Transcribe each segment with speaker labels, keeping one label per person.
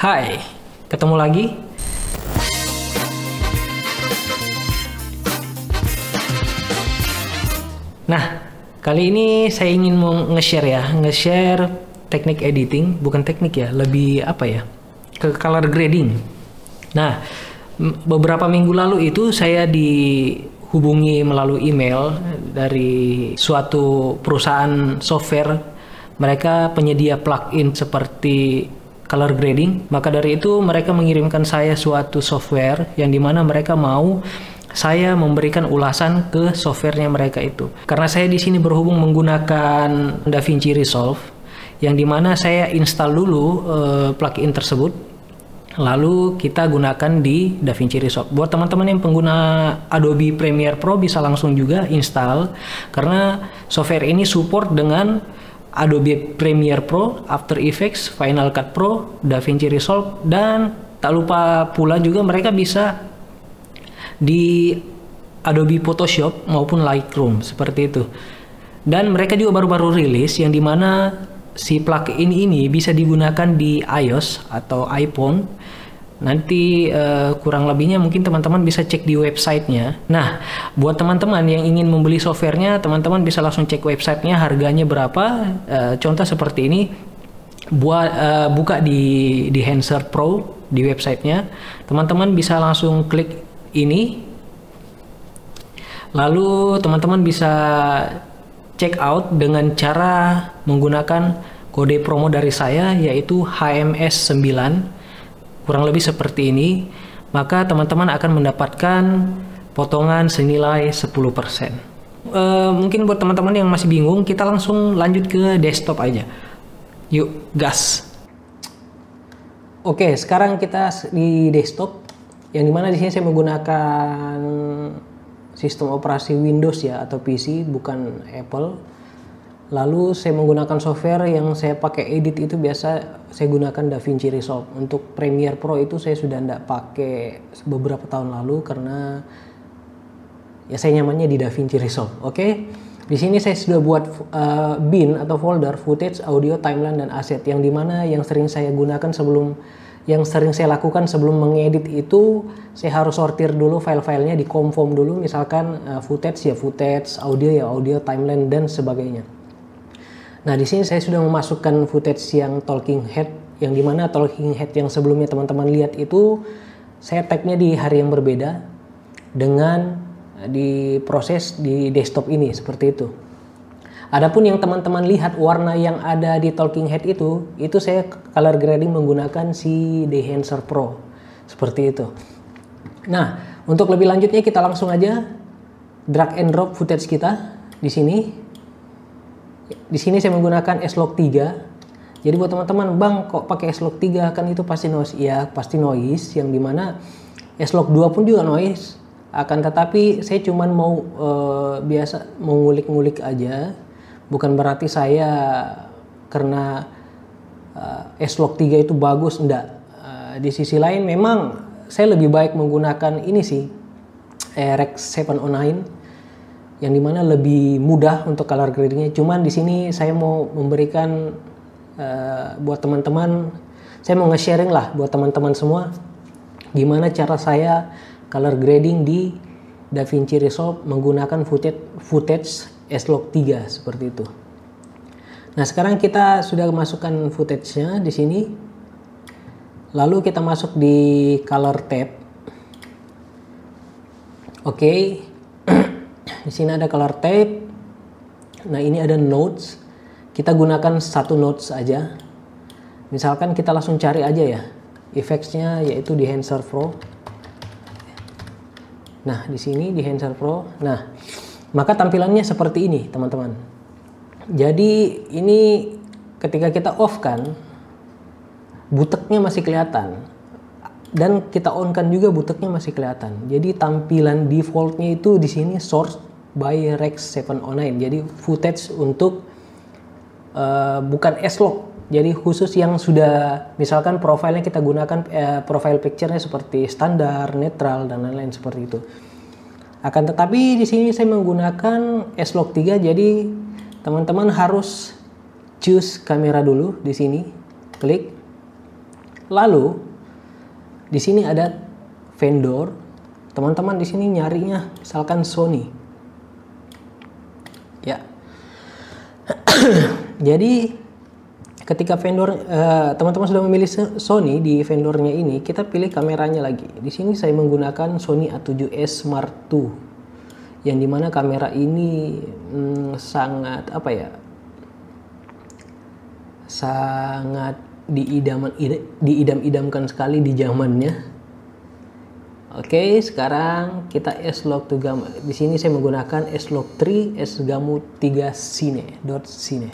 Speaker 1: Hai, ketemu lagi. Nah, kali ini saya ingin mau nge-share teknik editing, bukan teknik ya, lebih apa ya, ke color grading. Nah, beberapa minggu lalu itu saya dihubungi melalui email dari suatu perusahaan software. Mereka penyedia plugin seperti color grading. Maka dari itu mereka mengirimkan saya suatu software yang dimana mereka mau saya memberikan ulasan ke softwarenya mereka itu. Karena saya di sini berhubung menggunakan DaVinci Resolve, yang dimana saya install dulu plugin tersebut, lalu kita gunakan di DaVinci Resolve. Buat teman-teman yang pengguna Adobe Premiere Pro bisa langsung juga install, karena software ini support dengan Adobe Premiere Pro, After Effects, Final Cut Pro, DaVinci Resolve, dan tak lupa pula juga mereka bisa di Adobe Photoshop maupun Lightroom seperti itu. Dan mereka juga baru-baru rilis yang dimana si plugin ini bisa digunakan di iOS atau iPhone. Nanti kurang lebihnya mungkin teman-teman bisa cek di websitenya. Nah, buat teman-teman yang ingin membeli softwarenya, teman-teman bisa langsung cek websitenya, harganya berapa. Contoh seperti ini, buka di Enhancer Pro di websitenya, teman-teman bisa langsung klik ini, lalu teman-teman bisa check out dengan cara menggunakan kode promo dari saya, yaitu HMS 9, kurang lebih seperti ini. Maka teman-teman akan mendapatkan potongan senilai 10%. Mungkin buat teman-teman yang masih bingung, kita langsung lanjut ke desktop aja. Yuk, gas. Oke, sekarang kita di desktop, yang dimana di sini saya menggunakan sistem operasi Windows ya, atau PC, bukan Apple. Lalu saya menggunakan software yang saya pakai edit itu biasa saya gunakan DaVinci Resolve. Untuk Premiere Pro itu saya sudah tidak pakai beberapa tahun lalu karena ya saya nyamannya di DaVinci Resolve. Oke. Di sini saya sudah buat bin atau folder footage, audio, timeline, dan aset, yang dimana yang sering saya lakukan sebelum mengedit itu, saya harus sortir dulu file-filenya, di conform dulu, misalkan footage ya footage, audio ya audio, timeline, dan sebagainya. Nah, di sini saya sudah memasukkan footage yang talking head, yang dimana talking head yang sebelumnya teman-teman lihat itu saya tag-nya di hari yang berbeda dengan diproses di desktop ini, seperti itu. Adapun yang teman-teman lihat warna yang ada di talking head itu saya color grading menggunakan si Enhancer Pro, seperti itu. Nah, untuk lebih lanjutnya kita langsung aja drag and drop footage kita di sini. Di sini saya menggunakan S-Log 3. Jadi buat teman-teman, Bang, kok pakai S-Log 3, kan itu pasti noise. Ya, pasti noise, yang dimana S-Log 2 pun juga noise. Akan tetapi saya cuman mau biasa mau ngulik-ngulik aja. Bukan berarti saya karena S-Log 3 itu bagus, enggak. Di sisi lain memang saya lebih baik menggunakan ini sih, Rec 709, yang dimana lebih mudah untuk color gradingnya. Cuman di sini saya mau memberikan buat teman-teman, saya mau nge-sharing lah buat teman-teman semua gimana cara saya color grading di DaVinci Resolve menggunakan footage S-Log 3 seperti itu. Nah, sekarang kita sudah masukkan footage-nya di sini. Lalu kita masuk di color tab. Oke. Di sini ada color tab. Nah, ini ada nodes. Kita gunakan satu nodes aja. Misalkan kita langsung cari aja ya. Effects-nya yaitu di Enhancer Pro. Nah, di sini di Enhancer Pro. Nah, maka tampilannya seperti ini, teman-teman. Jadi ini ketika kita off kan, buteknya masih kelihatan. Dan kita on kan juga buteknya masih kelihatan. Jadi tampilan defaultnya itu di sini source by Rec 709. Jadi footage untuk bukan S-Log. Jadi khusus yang sudah, misalkan profilnya kita gunakan profile picture-nya seperti standar, netral, dan lain-lain seperti itu. Akan tetapi di sini saya menggunakan S-Log 3, jadi teman-teman harus choose kamera dulu di sini, klik. Lalu di sini ada vendor. Teman-teman di sini nyarinya misalkan Sony. Ya. Jadi ketika vendor teman-teman sudah memilih Sony di vendornya ini, kita pilih kameranya lagi. Di sini saya menggunakan Sony A7S Mark II, yang dimana kamera ini sangat apa ya, sangat diidam-idamkan sekali di zamannya. Oke, sekarang kita S-Log to gamma. Di sini saya menggunakan S-Log 3 S-Gamu 3 Cine.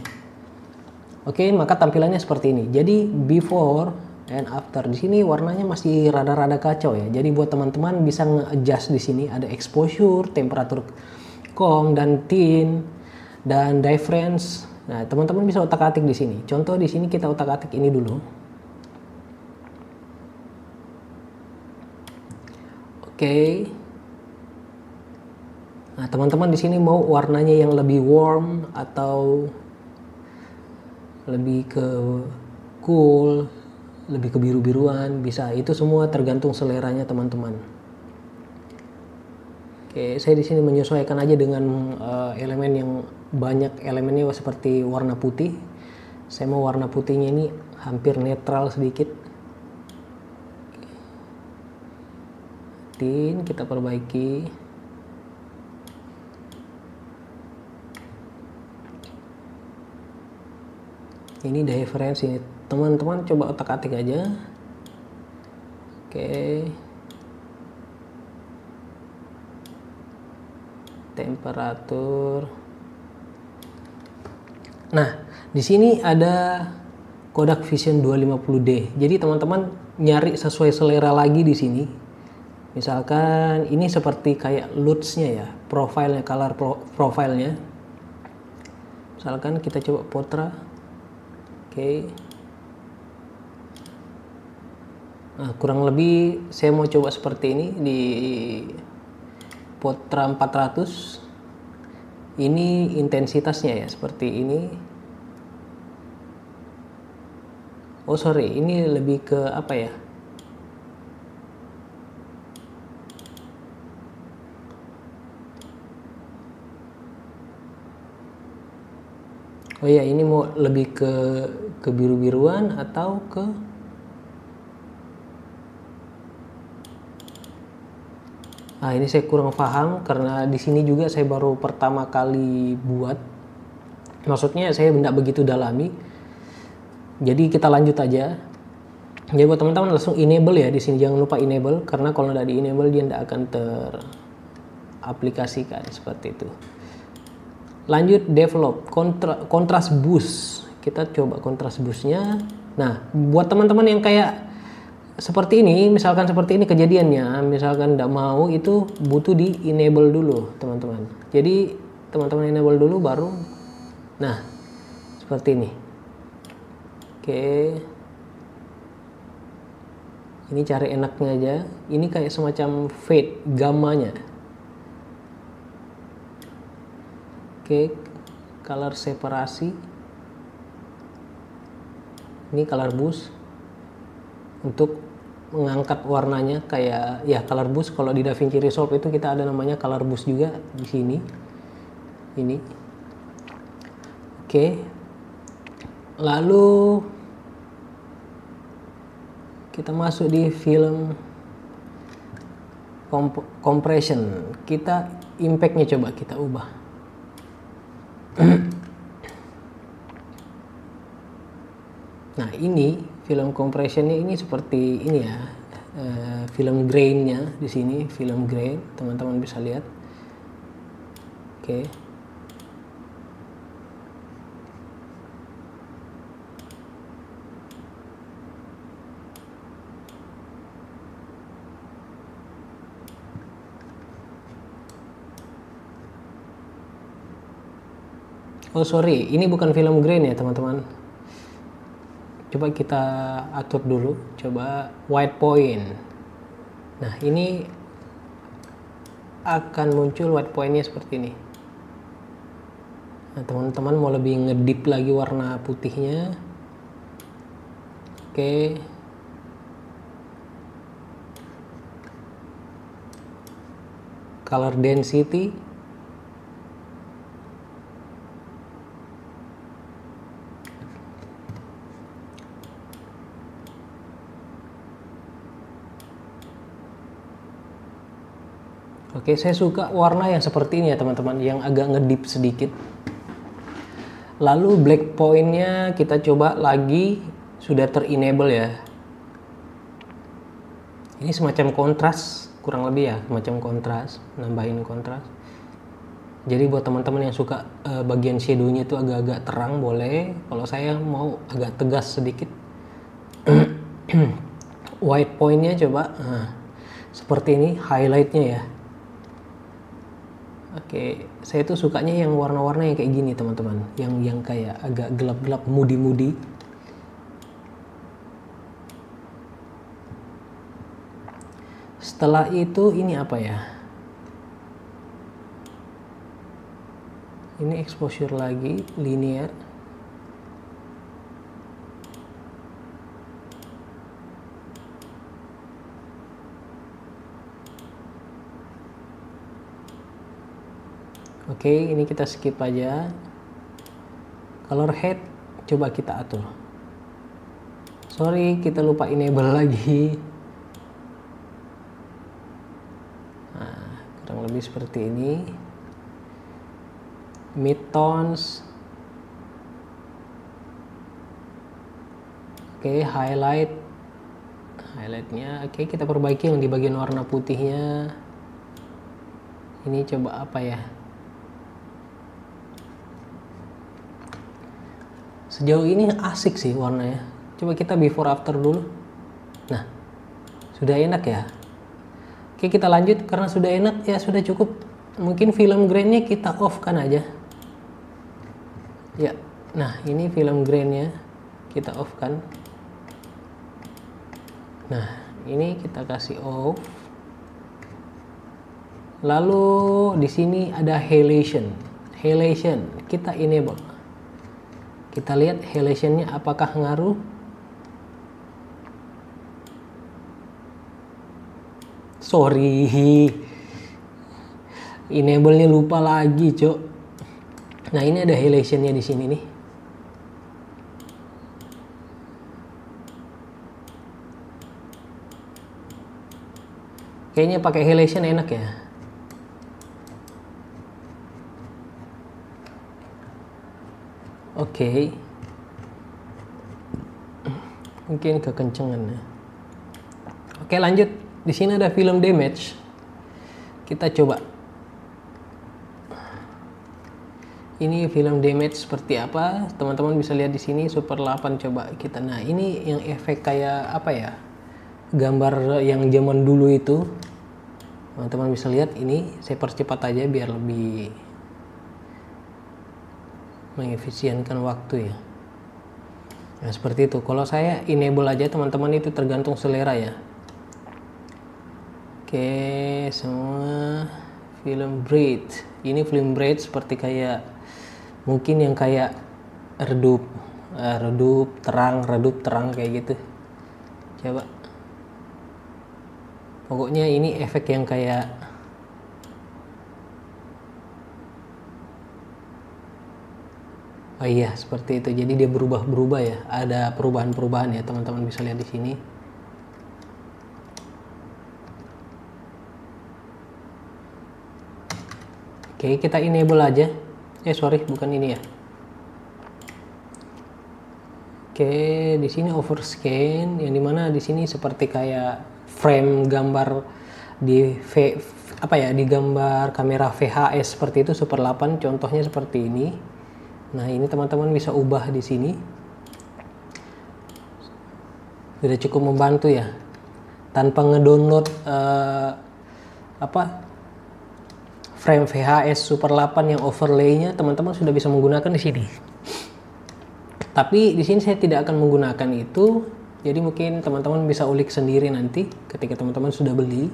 Speaker 1: Oke, maka tampilannya seperti ini. Jadi before and after, di sini warnanya masih rada-rada kacau ya. Jadi buat teman-teman bisa nge-adjust di sini ada exposure, temperatur Kong dan tint dan difference. Nah, teman-teman bisa otak-atik di sini. Contoh di sini kita otak-atik ini dulu. Oke. Nah, teman-teman di sini mau warnanya yang lebih warm atau lebih ke cool, lebih ke biru-biruan, bisa. Itu semua tergantung seleranya teman-teman. Oke, saya di sini menyesuaikan aja dengan elemen yang banyak elemennya seperti warna putih. Saya mau warna putihnya ini hampir netral sedikit. Kita perbaiki. Ini difference ini. Teman-teman coba otak-atik aja. Oke. Temperatur. Nah, di sini ada Kodak Vision 250D. Jadi teman-teman nyari sesuai selera lagi di sini. Misalkan ini seperti kayak LUTs-nya ya, profilnya, color profilnya. Misalkan kita coba Portra. Oke. Nah, kurang lebih saya mau coba seperti ini di Portra 400. Ini intensitasnya ya, seperti ini. Oh sorry, ini lebih ke apa ya? Oh iya, ini mau lebih ke biru-biruan atau ke ini saya kurang paham karena di sini juga saya baru pertama kali buat. Maksudnya saya tidak begitu dalami. Jadi kita lanjut aja. Jadi buat teman-teman langsung enable ya di sini, jangan lupa enable karena kalau tidak di enable dia tidak akan teraplikasikan seperti itu. Lanjut develop contrast boost. Kita coba contrast boostnya. Nah, buat teman-teman yang kayak seperti ini, misalkan seperti ini kejadiannya, misalkan tidak mau, itu butuh di enable dulu teman-teman. Jadi teman-teman enable dulu baru. Nah, seperti ini. Oke. Ini cari enaknya aja. Ini kayak semacam fade gammanya. Oke, color separasi. Ini color boost untuk mengangkat warnanya kayak ya color boost. Kalau di DaVinci Resolve itu kita ada namanya color boost juga di sini. Ini. Oke. Lalu kita masuk di film compression. Kita impact-nya coba kita ubah. Nah, ini film compressionnya ini seperti ini ya, film grain-nya di sini, film grain, teman-teman bisa lihat. Oke. Oh sorry, ini bukan film grain ya teman-teman. Coba kita atur dulu, coba white point. Nah, ini akan muncul white point-nya seperti ini. Nah, teman-teman mau lebih ngedip lagi warna putihnya. Oke. color density, oke, saya suka warna yang seperti ini ya teman-teman, yang agak ngedip sedikit. Lalu black point-nya kita coba lagi, sudah ter-enable ya. Ini semacam kontras, kurang lebih ya, semacam kontras, nambahin kontras. Jadi buat teman-teman yang suka bagian shadow-nya itu agak-agak terang boleh. Kalau saya mau agak tegas sedikit. White point-nya coba, seperti ini highlight-nya ya. Oke, saya tuh sukanya yang warna-warna yang kayak gini teman-teman, yang kayak agak gelap-gelap, moody. Setelah itu ini apa ya? Ini exposure lagi, linear. Oke, ini kita skip aja. Color head coba kita atur. Sorry, kita lupa enable lagi. Nah, kurang lebih seperti ini. Midtones. Oke, highlightnya oke, kita perbaiki yang di bagian warna putihnya. Ini coba apa ya? Sejauh ini asik sih warnanya. Coba kita before after dulu. Nah, sudah enak ya. Oke, kita lanjut karena sudah enak ya, sudah cukup. Mungkin film grain-nya kita off kan aja. Ya, nah ini film grain-nya kita off kan. Nah, ini kita kasih off. Lalu di sini ada halation. Halation kita enable. Kita lihat halation-nya apakah ngaruh. Sorry, enable-nya lupa lagi, Cok. Nah, ini ada halation-nya di sini nih. Kayaknya pakai halation enak ya. Oke. Mungkin kekencengan ya. Oke, lanjut. Di sini ada film damage. Kita coba. Ini film damage seperti apa? Teman-teman bisa lihat di sini Super 8 coba kita. Nah, ini yang efek kayak apa ya? Gambar yang zaman dulu itu. Teman-teman bisa lihat ini, saya percepat aja biar lebih mengefisienkan waktu ya. Nah, seperti itu. Kalau saya enable aja teman-teman, itu tergantung selera ya. Oke, semua film braid. Ini film braid seperti kayak mungkin yang kayak redup terang kayak gitu. Coba. Pokoknya ini efek yang kayak oh iya, seperti itu. Jadi dia berubah-berubah ya. Ada perubahan-perubahan ya, teman-teman bisa lihat di sini. Oke, kita enable aja. Sorry, bukan ini ya. Oke, di sini overscan, yang dimana di sini seperti kayak frame gambar di di gambar kamera VHS seperti itu Super 8, contohnya seperti ini. Nah, ini teman-teman bisa ubah di sini. Sudah cukup membantu ya. Tanpa ngedownload frame VHS Super 8 yang overlay-nya, teman-teman sudah bisa menggunakan di sini. Tapi di sini saya tidak akan menggunakan itu. Jadi mungkin teman-teman bisa ulik sendiri nanti ketika teman-teman sudah beli.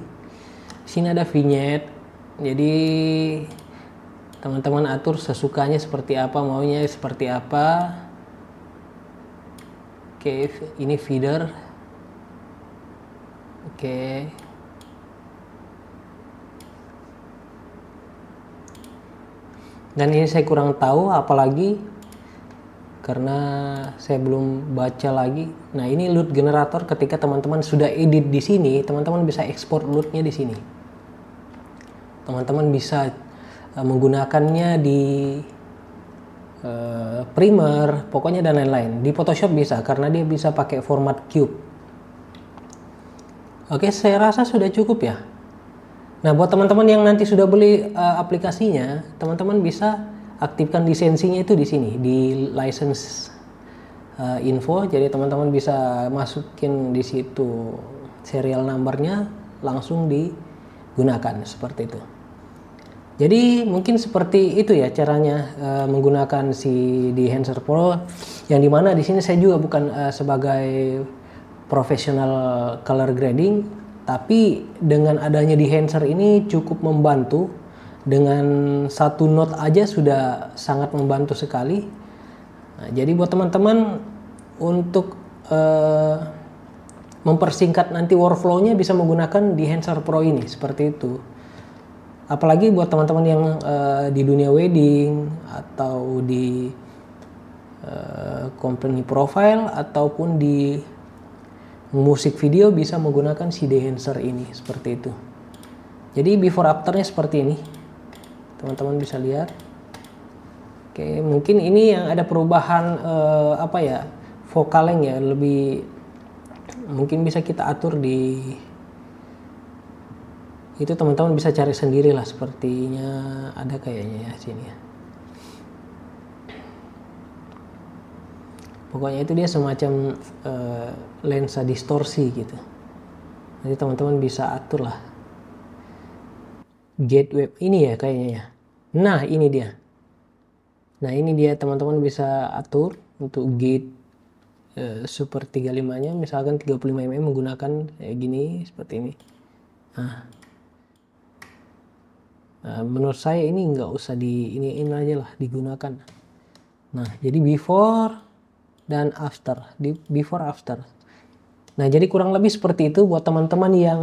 Speaker 1: Di sini ada vignette. Jadi teman-teman atur sesukanya seperti apa, maunya seperti apa. Oke, ini feeder. Oke. Dan ini saya kurang tahu, apalagi karena saya belum baca lagi. Nah, ini loot generator. Ketika teman-teman sudah edit di sini, teman-teman bisa ekspor lootnya di sini. Teman-teman bisa menggunakannya di Premiere, pokoknya dan lain-lain. Di Photoshop bisa, karena dia bisa pakai format cube. Oke, saya rasa sudah cukup ya. Nah, buat teman-teman yang nanti sudah beli aplikasinya, teman-teman bisa aktifkan lisensinya itu di sini, di license info. Jadi teman-teman bisa masukin di situ serial numbernya, langsung digunakan seperti itu. Jadi mungkin seperti itu ya caranya menggunakan si Dehancer Pro, yang dimana di sini saya juga bukan sebagai profesional color grading, tapi dengan adanya Dehancer ini cukup membantu. Dengan satu note aja sudah sangat membantu sekali. Nah, jadi buat teman-teman untuk mempersingkat nanti workflow-nya bisa menggunakan Dehancer Pro ini seperti itu. Apalagi buat teman-teman yang di dunia wedding atau di company profile ataupun di musik video, bisa menggunakan si Dehancer ini seperti itu. Jadi before afternya seperti ini, teman-teman bisa lihat. Oke, mungkin ini yang ada perubahan apa ya, vokaleng ya, lebih mungkin bisa kita atur di itu, teman-teman bisa cari sendiri lah, sepertinya ada kayaknya ya sini ya. Pokoknya itu dia semacam lensa distorsi gitu. Jadi teman-teman bisa atur lah. Gateway ini ya kayaknya ya. Nah, ini dia. Nah, ini dia teman-teman bisa atur untuk gate Super 35-nya, misalkan 35 mm menggunakan kayak gini seperti ini. Nah, menurut saya ini nggak usah ini aja lah digunakan. Nah, jadi before dan after, before after. Nah, jadi kurang lebih seperti itu. Buat teman-teman yang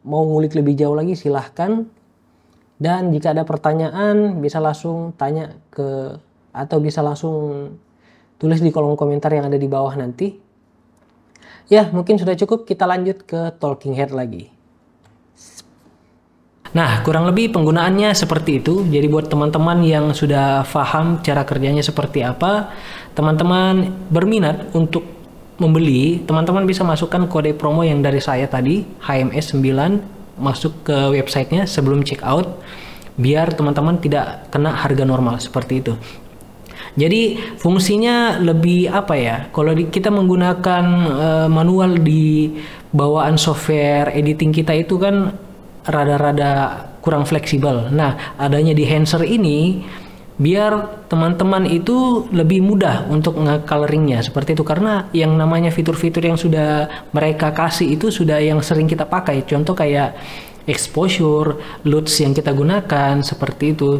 Speaker 1: mau ngulik lebih jauh lagi, silahkan. Dan jika ada pertanyaan bisa langsung tanya ke, atau bisa langsung tulis di kolom komentar yang ada di bawah nanti. Ya, mungkin sudah cukup, kita lanjut ke talking head lagi. Nah, kurang lebih penggunaannya seperti itu. Jadi buat teman-teman yang sudah paham cara kerjanya seperti apa, teman-teman berminat untuk membeli, teman-teman bisa masukkan kode promo yang dari saya tadi, HMS 9, masuk ke websitenya sebelum check out, biar teman-teman tidak kena harga normal seperti itu. Jadi fungsinya lebih apa ya, kalau kita menggunakan manual di bawaan software editing kita itu kan rada-rada kurang fleksibel. Nah, adanya Dehancer ini biar teman-teman itu lebih mudah untuk nge-coloringnya seperti itu, karena yang namanya fitur-fitur yang sudah mereka kasih itu sudah yang sering kita pakai, contoh kayak exposure, LUTs yang kita gunakan seperti itu,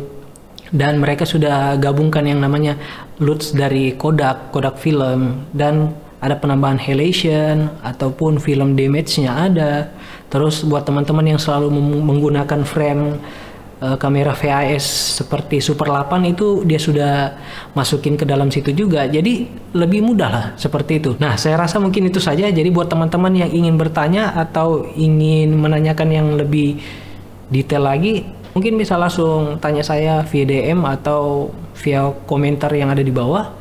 Speaker 1: dan mereka sudah gabungkan yang namanya LUTs dari Kodak film, dan ada penambahan halation ataupun film damage-nya ada. Terus buat teman-teman yang selalu menggunakan frame kamera VHS seperti Super 8 itu dia sudah masukin ke dalam situ juga, jadi lebih mudah lah seperti itu. Nah, saya rasa mungkin itu saja. Jadi buat teman-teman yang ingin bertanya atau ingin menanyakan yang lebih detail lagi, mungkin bisa langsung tanya saya via DM atau via komentar yang ada di bawah.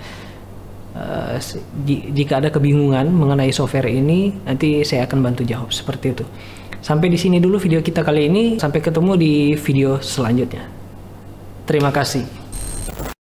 Speaker 1: Jika ada kebingungan mengenai software ini, nanti saya akan bantu jawab seperti itu. Sampai di sini dulu video kita kali ini. Sampai ketemu di video selanjutnya. Terima kasih.